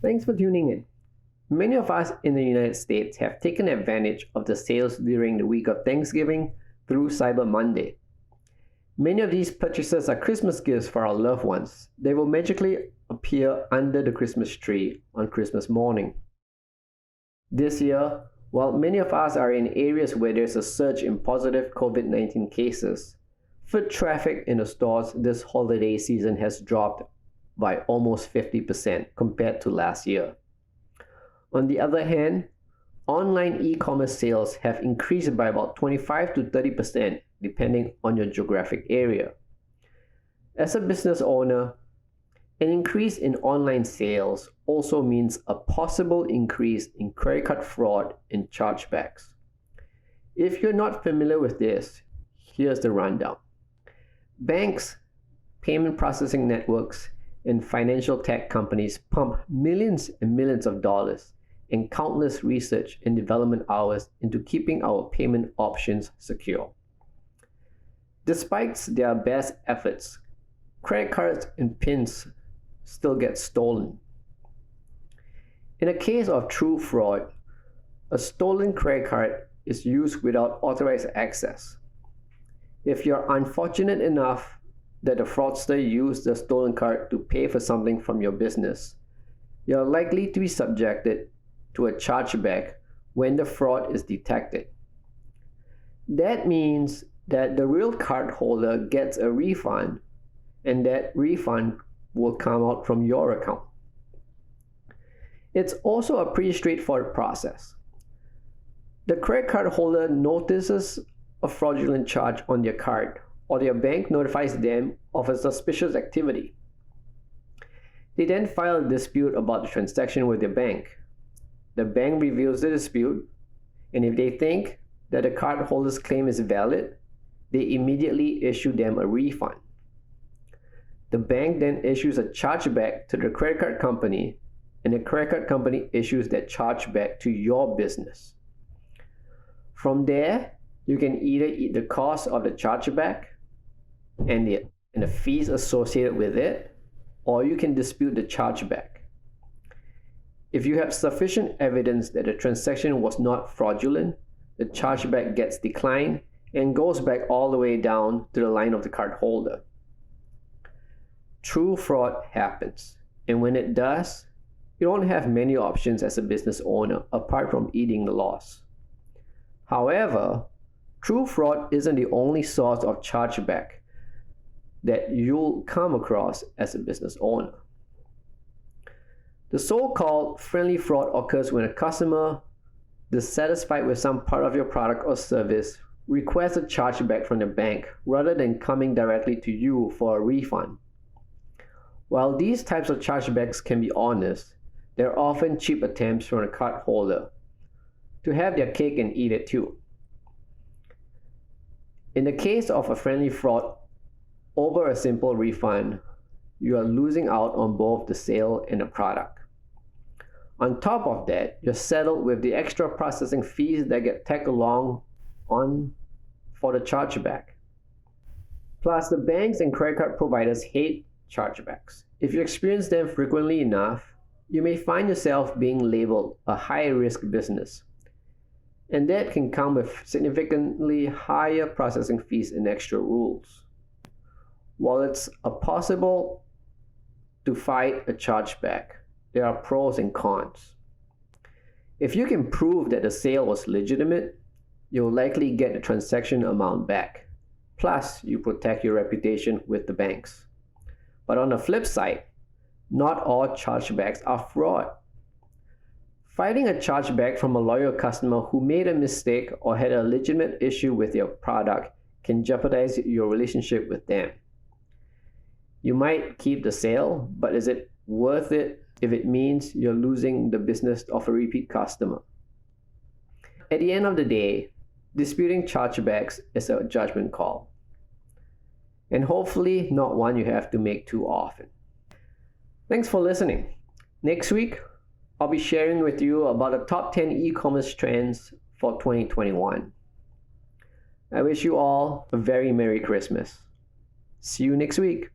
Thanks for tuning in. Many of us in the United States have taken advantage of the sales during the week of Thanksgiving through Cyber Monday. Many of these purchases are Christmas gifts for our loved ones. They will magically appear under the Christmas tree on Christmas morning. This year, while many of us are in areas where there's a surge in positive COVID-19 cases, foot traffic in the stores this holiday season has dropped by almost 50% compared to last year. On the other hand, online e-commerce sales have increased by about 25 to 30% depending on your geographic area. As a business owner, an increase in online sales also means a possible increase in credit card fraud and chargebacks. If you're not familiar with this, here's the rundown. Banks, payment processing networks, and financial tech companies pump millions and millions of dollars and countless research and development hours into keeping our payment options secure. Despite their best efforts, credit cards and PINs still get stolen. In a case of true fraud, a stolen credit card is used without authorized access. If you're unfortunate enough that the fraudster used the stolen card to pay for something from your business, you're likely to be subjected to a chargeback when the fraud is detected. That means that the real cardholder gets a refund, and that refund will come out from your account. It's also a pretty straightforward process. The credit card holder notices a fraudulent charge on their card, or their bank notifies them of a suspicious activity. They then file a dispute about the transaction with their bank. The bank reviews the dispute, and if they think that the cardholder's claim is valid, they immediately issue them a refund. The bank then issues a chargeback to the credit card company, and the credit card company issues that chargeback to your business. From there, you can either eat the cost of the chargeback and the fees associated with it, or you can dispute the chargeback. If you have sufficient evidence that the transaction was not fraudulent, the chargeback gets declined and goes back all the way down to the line of the card holder. True fraud happens, and when it does, you don't have many options as a business owner apart from eating the loss. However, true fraud isn't the only source of chargeback that you'll come across as a business owner. The so-called friendly fraud occurs when a customer, dissatisfied with some part of your product or service, requests a chargeback from the bank rather than coming directly to you for a refund. While these types of chargebacks can be honest, they're often cheap attempts from a card holder to have their cake and eat it too. In the case of a friendly fraud over a simple refund, you are losing out on both the sale and the product. On top of that, you're saddled with the extra processing fees that get tagged along on for the chargeback. Plus, the banks and credit card providers hate chargebacks. If you experience them frequently enough, you may find yourself being labeled a high-risk business. And that can come with significantly higher processing fees and extra rules. While it's possible to fight a chargeback, there are pros and cons. If you can prove that the sale was legitimate, you'll likely get the transaction amount back. Plus, you protect your reputation with the banks. But on the flip side, not all chargebacks are fraud. Fighting a chargeback from a loyal customer who made a mistake or had a legitimate issue with your product can jeopardize your relationship with them. You might keep the sale, but is it worth it if it means you're losing the business of a repeat customer? At the end of the day, disputing chargebacks is a judgment call, and hopefully not one you have to make too often. Thanks for listening. Next week, I'll be sharing with you about the top 10 e-commerce trends for 2021. I wish you all a very Merry Christmas. See you next week.